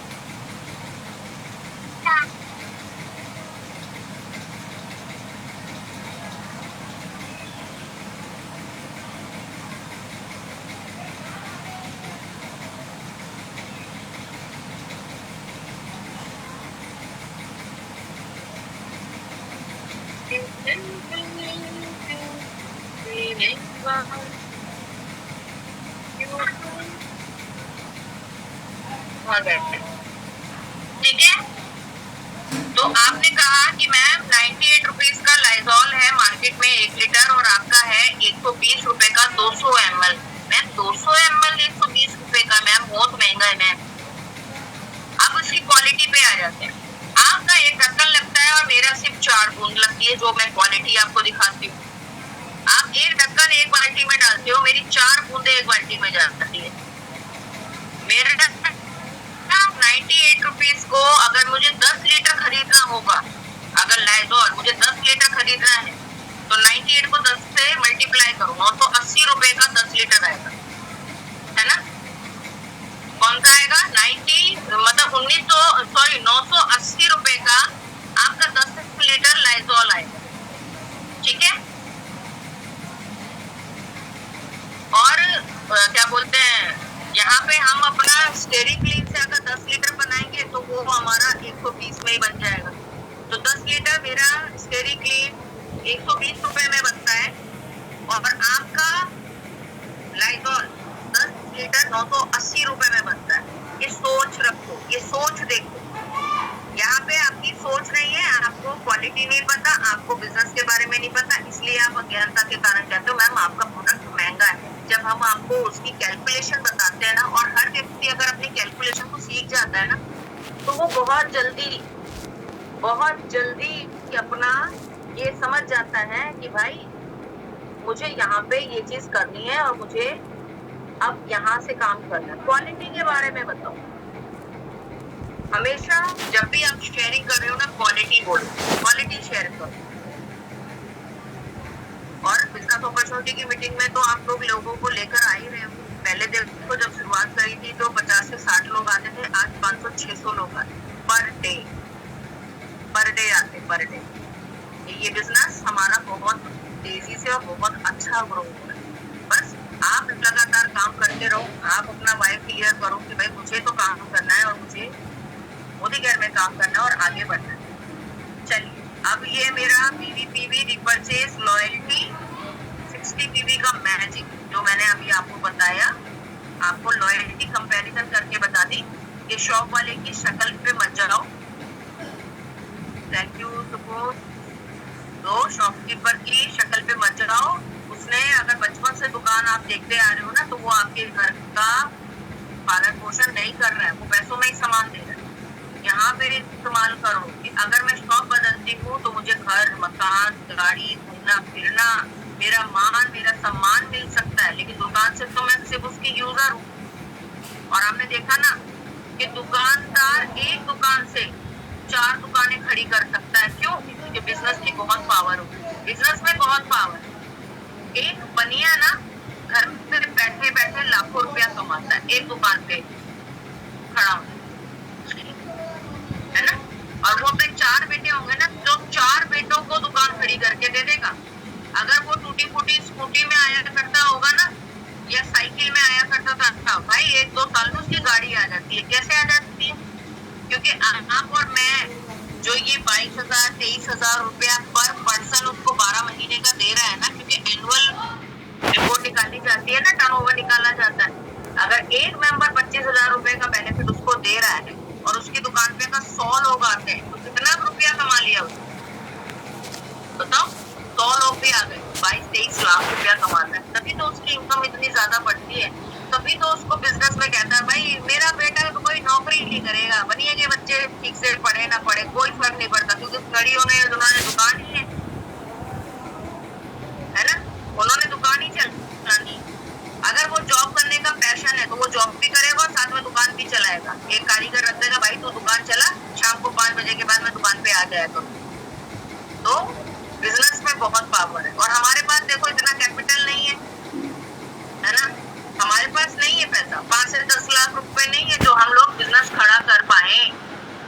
भाग गए। ठीक है, तो आपने कहा कि मैम 98 रुपीज का लाइजॉल है मार्केट में 1 लीटर और आपका है 120 रुपए का 200 ml। मैम 200 ml 120 रुपए का, मैम बहुत महंगा है मैम। अब उसकी क्वालिटी पे आ जाते हैं। आपका एक ढक्कन लगता है और मेरा सिर्फ 4 बूंद लगती है, जो मैं क्वालिटी आपको दिखाती हूँ। आप एक ढक्कन एक बाल्टी में डालते हो, मेरी 4 बूंदे एक बाल्टी में जाती है। मेरे ढक्कन 98 रुपीज को अगर मुझे 10 लीटर खरीदना होगा, अगर लाइजॉल मुझे 10 लीटर खरीदना है तो 98 को 10 से मल्टीप्लाई करो, 980 रुपए का 10 लीटर आएगा, है ना। कौन का आएगा? 980 रुपए का आपका 10 लीटर लाइजॉल आएगा। ठीक है, और क्या बोलते हैं, यहाँ पे हम अपना स्टेरी क्लीन से अगर 10 लीटर बनाएंगे तो वो हमारा 120 में ही बन जाएगा। तो 10 लीटर मेरा स्टेरी क्लीन 120 रुपए में बनता है और आपका लाइजॉल 10 लीटर 980 रुपए में बनता है। ये सोच रखो, ये सोच देखो। यहाँ पे आपकी सोच नहीं है, आपको क्वालिटी नहीं पता, आपको बिजनेस के बारे में नहीं पता, इसलिए आप अज्ञानता के कारण कहते हो मैम आपका प्रोडक्ट महंगा है। जब हम आपको उसकी कैलकुलेशन बताते हैं ना, और हर व्यक्ति अगर अपनी कैलकुलेशन को सीख जाता है ना, तो वो बहुत जल्दी अपना ये समझ जाता है कि भाई मुझे यहाँ पे ये चीज करनी है और मुझे अब यहाँ से काम करना है। क्वालिटी के बारे में बताओ, हमेशा जब भी आप शेयरिंग कर रहे हो ना, क्वालिटी बोलो, क्वालिटी शेयर करो। और बिजनेस अपॉर्चुनिटी की मीटिंग में तो आप लोगों को लेकर आ ही रहे हो। पहले देखो जब शुरुआत करी थी तो 50 से 60 लोग आते थे, आज 500-600 लोग आते पर डे आते पर डे। ये बिजनेस हमारा बहुत तेजी से और बहुत अच्छा ग्रो हो रहा है। बस आप लगातार काम करते रहो, आप अपना वाई क्लियर करो कि भाई मुझे तो काम करना है और मुझे मोदी केयर में काम करना है और आगे बढ़ना है। चलिए, अब ये मेरा पीवी रिपर्चेज लॉयल्टी 60 पीवी का मैजिक जो मैंने अभी आपको बताया, आपको लॉयल्टी कंपैरिजन करके बता दी कि शॉप वाले की शक्ल पे मत जाओ। Thank you. सपोज तो शॉपकीपर की शक्ल पे मत जाओ। उसने अगर बचपन से दुकान आप देखते आ रहे हो ना, तो वो आपके घर का पालन पोषण नहीं कर रहा है, वो पैसों में ही सामान दे रहा है। यहाँ पे इस्तेमाल करो कि अगर मैं शॉप बदलती हूँ तो मुझे घर, मकान, गाड़ी, घूमना फिरना, मेरा मान, मेरा सम्मान मिल सकता है, लेकिन दुकान से तो मैं सिर्फ उसकी यूजर हूँ। और आपने देखा ना कि दुकानदार एक दुकान से 4 दुकानें खड़ी कर सकता है। क्यों? क्योंकि बिजनेस की बहुत पावर होती है, बिजनेस में बहुत पावर। एक बनिया ना घर में बैठे बैठे लाखों रुपया कमाता है, एक दुकान पे खड़ा है ना। और वो अपने 4 बेटे होंगे ना, तो 4 बेटों को दुकान खड़ी करके दे देगा। अगर वो टूटी फूटी स्कूटी में आया करता होगा ना, या साइकिल में आया करता था, भाई 1-2 साल में उसकी गाड़ी आ जाती है। कैसे आ जाती है? क्योंकि आप और मैं जो ये 22,000-23,000 रुपया पर पर्सन उसको 12 महीने का दे रहा है ना, क्योंकि एनुअल रिपोर्ट निकाली जाती है ना, टर्नओवर निकाला जाता है। अगर एक मेंबर 25,000 रुपए का बेनिफिट उसको दे रहा है और उसकी दुकान पे अगर 100 लोग आते हैं, तो कितना रुपया कमा लिया उसने? बताओ, 100 लोग भी आ गए, 22-23 लाख रुपया कमाता है। तभी तो उसकी इनकम इतनी ज्यादा बढ़ती है, तभी तो उसको बिजनेस में कहता है भाई मेरा बेटा तो कोई नौकरी नहीं करेगा, बनिए के बच्चे ठीक से पढ़े ना पढ़े कोई फर्क नहीं पड़ता, क्योंकि खड़ी होने उन्होंने दुकान ही है ना, उन्होंने दुकान ही चलानी। अगर वो जॉब करने का पैशन है तो वो जॉब भी करेगा और साथ में दुकान भी चलाएगा। एक कारीगर रख देगा, भाई तू दुकान चला, शाम को 5 बजे के बाद मैं दुकान पे आ जाया करूँ। तो बिजनेस में बहुत पावर है। और हमारे पास देखो इतना कैपिटल नहीं है ना, हमारे पास नहीं है पैसा, 5 से 10 लाख रुपए नहीं है जो हम लोग बिजनेस खड़ा कर पाए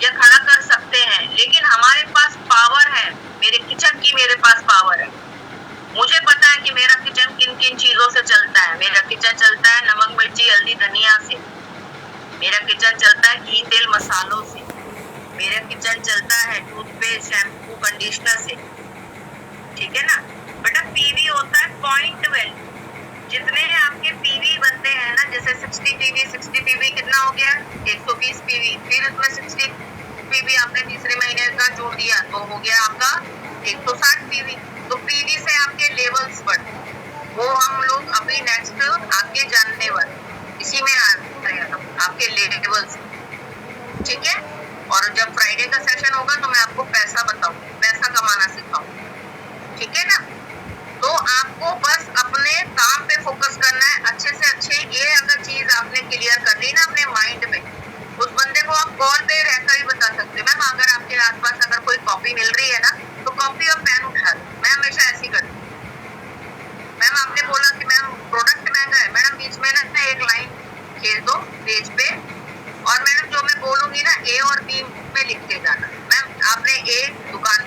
या खड़ा कर सकते हैं, लेकिन हमारे पास पावर है। मेरे किचन की मेरे पास पावर है। मुझे पता है कि मेरा किचन किन किन चीजों से चलता है। मेरा किचन चलता है नमक, मिर्ची, हल्दी, धनिया से। मेरा किचन चलता है घी, तेल, मसालों से। मेरा किचन चलता है टूथपेस्ट, शैम्पू, कंडीशनर से। ठीक है ना बेटा, पीवी होता है पॉइंट वेल्यू। जितने आपके पीवी बनते हैं ना, जैसे 60 पीवी कितना हो गया, 120 पीवी, फिर उसमें 60 पीवी आपने तीसरे महीने का जोड़ दिया तो हो गया आपका 160 पीवी। तो पीवी से आपके लेवल्स बढ़ते, वो हम लोग अभी नेक्स्ट आगे जानने वाले, इसी में आ रहे हैं आपके लेवल्स, ठीक है। और जब फ्राइडे का सेशन होगा तो मैं आपको पैसा बताऊं, पैसा कमाना सिखाऊं, ठीक है ना। तो आपको बस अपने काम पे फोकस करना है अच्छे से अच्छे। ये अगर चीज आपने क्लियर कर ली ना अपने माइंड में, उस बंदे को आप कॉल पे रहकर ही बता सकते हैं, मैम अगर आपके आसपास अगर कोई कॉपी मिल रही है ना तो कॉपी और पेन उठा दो। मैं हमेशा ऐसी करती हूँ। मैम आपने बोला कि मैम प्रोडक्ट महंगा है, मैडम बीच में ना एक लाइन खींच दो पेज पे, और मैडम जो मैं बोलूंगी ना ए और बी में लिखते जाना। मैम आपने ए दुकान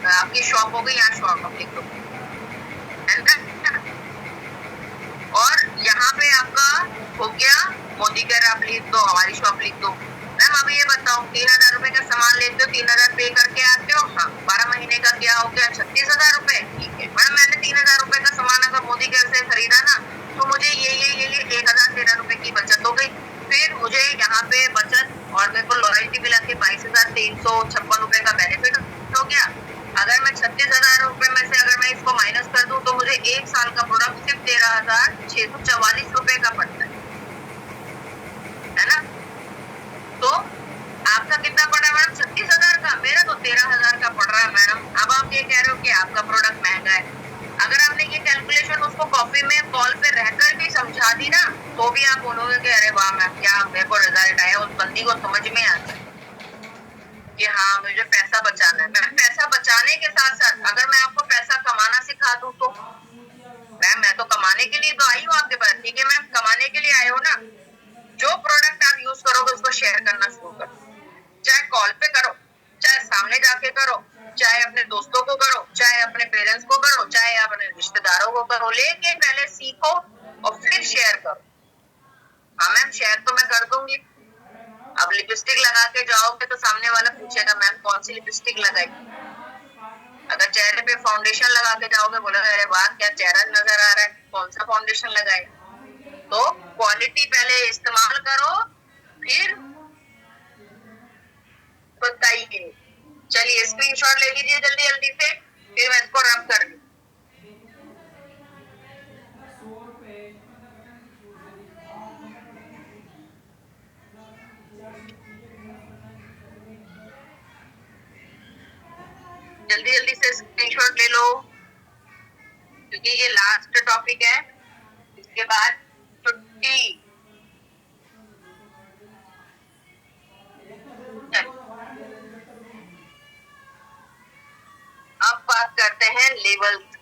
आपकी शॉप हो गई, यहाँ शॉप लिख दो, और यहाँ पे आपका हो गया मोदी केयर आप लिख दो, हमारी शॉप लिख दो। मैम अभी ये बताओ 3000 रुपए का सामान लेते हो, 3000 पे करके आते हो, हाँ 12 महीने का क्या हो गया 36,000 रुपए, ठीक है। मैम मैंने 3000 रुपए का सामान अगर मोदी केयर से खरीदा ना तो मुझे ये 1013 रुपए की बचत हो गई। फिर मुझे यहाँ पे बचत और मेरे को लॉयल्टी मिला के 22,356 रुपए का बेनिफिट हो गया। अगर मैं 36,000 रुपए में से अगर मैं इसको माइनस कर दूं तो मुझे एक साल का प्रोडक्ट सिर्फ 13,644 रुपए का पड़ता है ना। तो आपका कितना पड़ रहा है मैडम, 36,000 का, मेरा तो 13,000 का पड़ रहा है मैडम। अब आप ये कह रहे हो कि आपका प्रोडक्ट महंगा है। अगर आपने ये कैलकुलेशन उसको कॉपी में कॉल पे रहकर भी समझा दी ना तो भी आप बोलोगे कि अरे वाह मैम क्या मेरे को रिजल्ट आया। उस बंदी को समझ में आता है कि हाँ मुझे पैसा बचाना है। मैम पैसा बचाने के साथ साथ अगर मैं आपको पैसा कमाना सिखा दूं तो, मैम मैं तो कमाने के लिए तो आई हूँ आपके पास, ठीक है मैम कमाने के लिए आए हो ना, जो प्रोडक्ट आप यूज करोगे उसको शेयर करना शुरू करो, चाहे कॉल पे करो, चाहे सामने जाके करो, चाहे अपने दोस्तों को करो, चाहे अपने पेरेंट्स को करो, चाहे अपने रिश्तेदारों को करो, लेकिन पहले सीखो और फिर शेयर करो। हाँ मैम शेयर तो मैं कर दूंगी। अब लिपस्टिक लगा के जाओगे तो सामने वाला पूछेगा मैम कौन सी लिपस्टिक लगाई। अगर चेहरे पे फाउंडेशन लगा के जाओगे बोलेगा अरे वाह क्या चेहरा नजर आ रहा है, कौन सा फाउंडेशन लगाए। तो क्वालिटी पहले इस्तेमाल करो फिर बताइए। चलिए स्क्रीनशॉट ले लीजिए जल्दी जल्दी से, फिर मैं इसको रब कर दूं। जल्दी जल्दी से स्क्रीनशॉट ले लो क्योंकि ये लास्ट टॉपिक है, इसके बाद छुट्टी। अब बात करते हैं लेवल्स